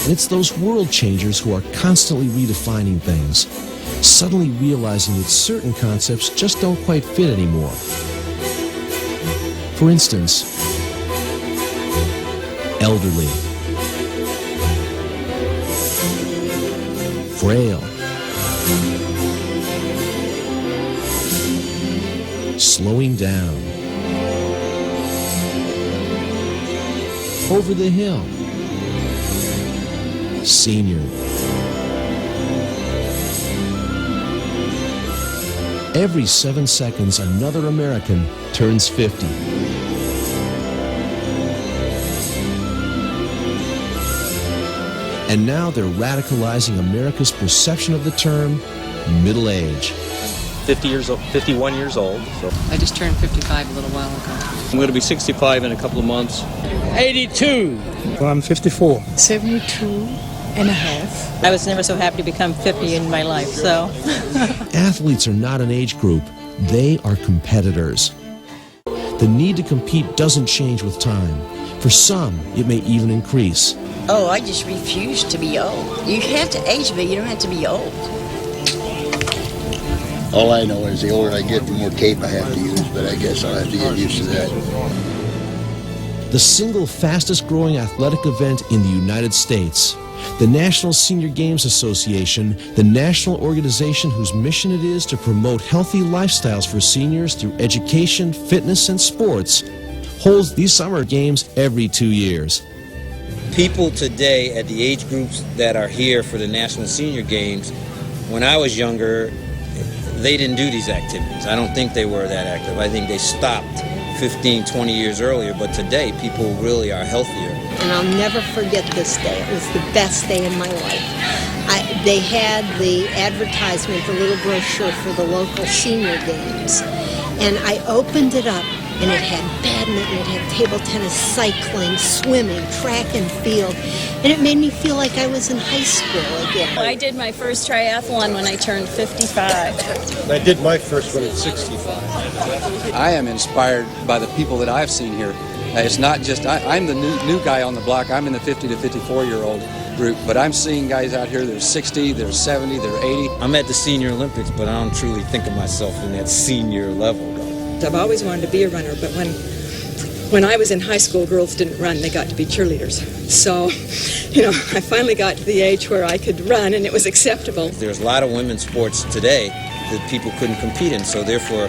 And it's those world changers who are constantly redefining things, suddenly realizing that certain concepts just don't quite fit anymore. For instance, elderly, frail, slowing down, over the hill, senior. Every 7 seconds, another American turns 50. And now they're radicalizing America's perception of the term middle age. 51 years old. So. I just turned 55 a little while ago. I'm going to be 65 in a couple of months. 82. Well, I'm 54. 72 and a half. I was never so happy to become 50 in my life, so. Athletes are not an age group. They are competitors. The need to compete doesn't change with time. For some, it may even increase. Oh, I just refuse to be old. You have to age, but you don't have to be old. All I know is the older I get, the more tape I have to use, but I guess I'll have to get used to that. The single fastest growing athletic event in the United States, the National Senior Games Association, the national organization whose mission it is to promote healthy lifestyles for seniors through education, fitness, and sports, holds these summer games every 2 years. People today at the age groups that are here for the National Senior Games, when I was younger, they didn't do these activities. I don't think they were that active. I think they stopped 15, 20 years earlier, but today people really are healthier. And I'll never forget this day. It was the best day in my life. They had the advertisement, the little brochure for the local senior games, and I opened it up, and it had badminton, it had table tennis, cycling, swimming, track and field, and it made me feel like I was in high school again. I did my first triathlon when I turned 55. I did my first one at 65. I am inspired by the people that I've seen here. It's not just, I'm the new guy on the block. I'm in the 50 to 54-year-old group, but I'm seeing guys out here that are 60, they're 70, they're 80. I'm at the Senior Olympics, but I don't truly think of myself in that senior level. I've always wanted to be a runner, but when I was in high school, girls didn't run. They got to be cheerleaders. So, I finally got to the age where I could run, and it was acceptable. There's a lot of women's sports today that people couldn't compete in, so therefore,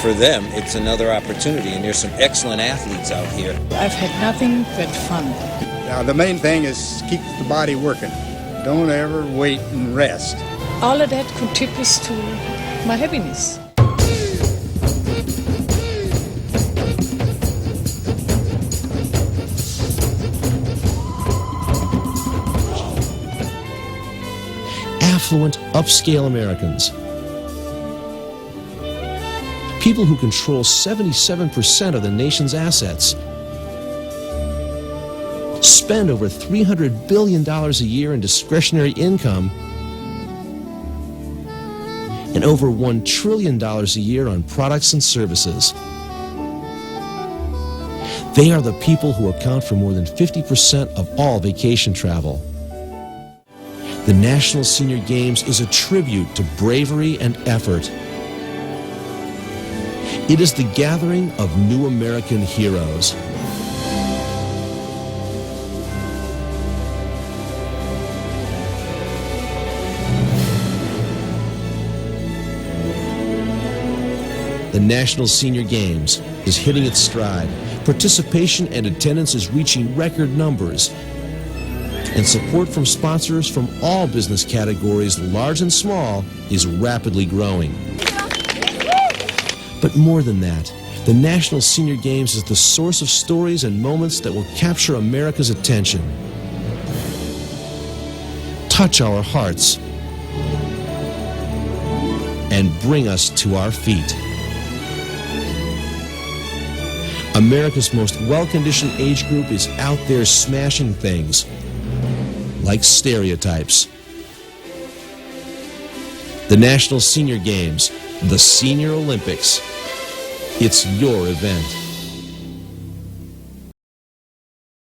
for them, it's another opportunity, and there's some excellent athletes out here. I've had nothing but fun. Now, the main thing is keep the body working. Don't ever wait and rest. All of that contributes to my happiness. Affluent, upscale Americans. People who control 77% of the nation's assets. Spend over $300 billion a year in discretionary income and over $1 trillion a year on products and services. They are the people who account for more than 50% of all vacation travel. The National Senior Games is a tribute to bravery and effort. It is the gathering of new American heroes. The National Senior Games is hitting its stride. Participation and attendance is reaching record numbers. And support from sponsors from all business categories, large and small, is rapidly growing. But more than that, the National Senior Games is the source of stories and moments that will capture America's attention, touch our hearts, and bring us to our feet. America's most well-conditioned age group is out there smashing things like stereotypes. The National Senior Games, the Senior Olympics. It's your event.